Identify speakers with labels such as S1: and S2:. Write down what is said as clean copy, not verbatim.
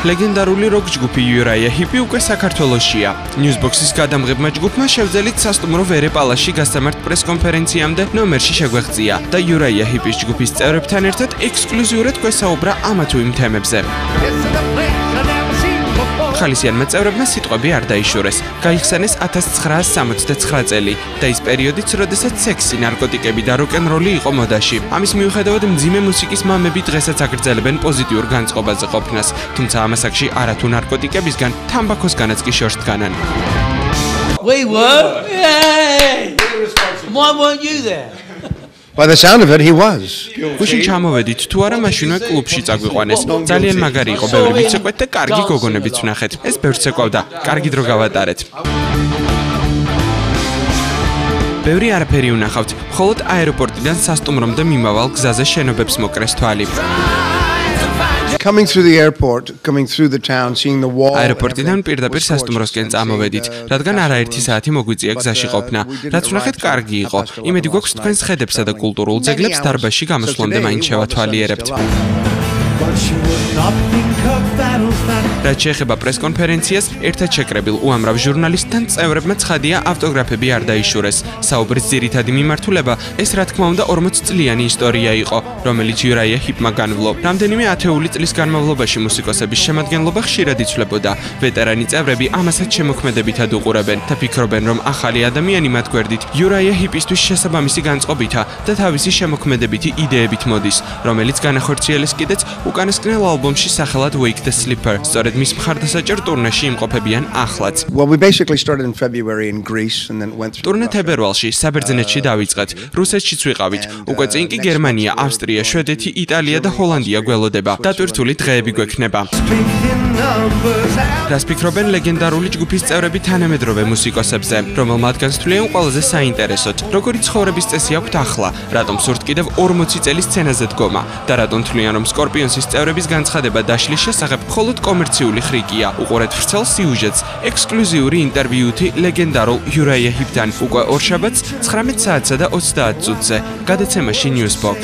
S1: ლეგენდარული როკ ჯგუფი Uriah Heep უკვე საქართველოშია. Newsbox-ის გადამღებმა ჯგუფმა შევძელით სასტუმრო ვერეპალაში გასამართ პრესკონფერენციამდე ნომერში შეგვეღწია და Uriah Heep-ის ჯგუფის წევრებთან ერთად ექსკლუზიურად გვესაუბრა ამა თუ იმ თემებზე. ხალისიანმა წევრებმა სიტყვები არ დაიშურეს. გაიხსენეს 1969 წელი და ის პერიოდიც, როდესაც სექსი, ნარკოტიკები და როკ-ენ-როლი იყო მოდაში. ამის მიუხედავად მძიმე მუსიკის მამები დღესაც აგრძელებენ პოზიტიურ განწყობაზე ყოფნას, თუმცა ამ ასაკში არათუ ნარკოტიკებისგან, თამბაქოსგანაც კი შორს დგანან.
S2: We were? Yay! Why weren't you there?
S3: By the sound of it, he was.
S1: გუშინ ჩამოვედით თუ არა მაშინვე კლუბში წაგვიყვანეს. ძალიან მაგარი იყო, ბევრი ვიცეკვეთ და კარგი გოგონებიც ვნახეთ. ეს ბევრს ეკავდა, კარგი დრო გავატარეთ. ბევრი არაფერი ვნახავთ, მხოლოდ აეროპორტიდან სასტუმრომდე მიმავალ გზაზე შენობებს მოკრეს თვალი.
S3: Coming through the airport, coming through the town, seeing the wall.
S1: აეროპორტიდან პირდაპირ სასტუმროსკენ წამოვედით, რადგან არაერთი საათი მოგვიწია გზაში ყოფნა. რაც ვნახეთ, კარგი იყო. იმედი გვაქვს თქვენს ხედებსა და კულტურულ ძეგლებს დარბაზში გამოსვლამდე მაინც შევათვალიერებთ. რაც შეეხება პრესკონფერენციას, ერთად შეკრებილ უამრავ ჟურნალისტთან წევრებმა ცხადია ავტოგრაფები არ დაიშურეს. საუბრის ძირითადი მიმართულება ეს რა თქმა უნდა 40 წლიანი ისტორია იყო, რომელიც Uriah Heep-მა განვლო. რამდენიმე ათეული წლის განმავლობაში მუსიკოსების შემადგენლობა ხშირად იცვლებოდა. ვეტერანი წევრები ამასაც შემოქმედებითად უყურებენ და ფიქრობენ, რომ ახალი ადამიანი მათ გვერდით Uriah Heep-ისთვის შესაბამისი განწყობითა და თავისი შემოქმედებითი იდეებით მოდის, რომელიც განახორციელეს კიდეც უკანასკნელ ალბომში სახელად Wake the Sleeper. სწორედ მის მხარდასაჭერ ტურნეში იმყოფებიან ახლაც.
S3: Well, we basically started in February in Greece and then went through.
S1: ტურნე თებერვალში საბერძნეთში დავიწყეთ. რუსეთშიც ვიყავით. უკვე წინ კი გერმანია, ავსტრია, შვედეთი, იტალია და ჰოლანდია გველოდება. დატვირთული დღეები გვექნება. რას ფიქრობენ ლეგენდარული ჯგუფის წევრები თანამედროვე მუსიკოსებზე, რომელ მათგანს თვლიან ყველაზე საინტერესოდ? როგორი ცხოვრების წესი აქვთ ახლა? რატომ სურთ კიდევ 40 წელი სცენაზე დგომა? და რატომ თვლიან, რომ Scorpions-ის წევრების განცხადება დაშლის შესახებ მხოლოდ კომერციული ხრიკია? უყურეთ ვრცელ სიუჟეტს, ექსკლუზიური ინტერვიუთი ლეგენდარულ Uriah Heep-თან უკვე ორშაბათს 19 საათსა და 30 წუთზე გადაცემაში Newsbox.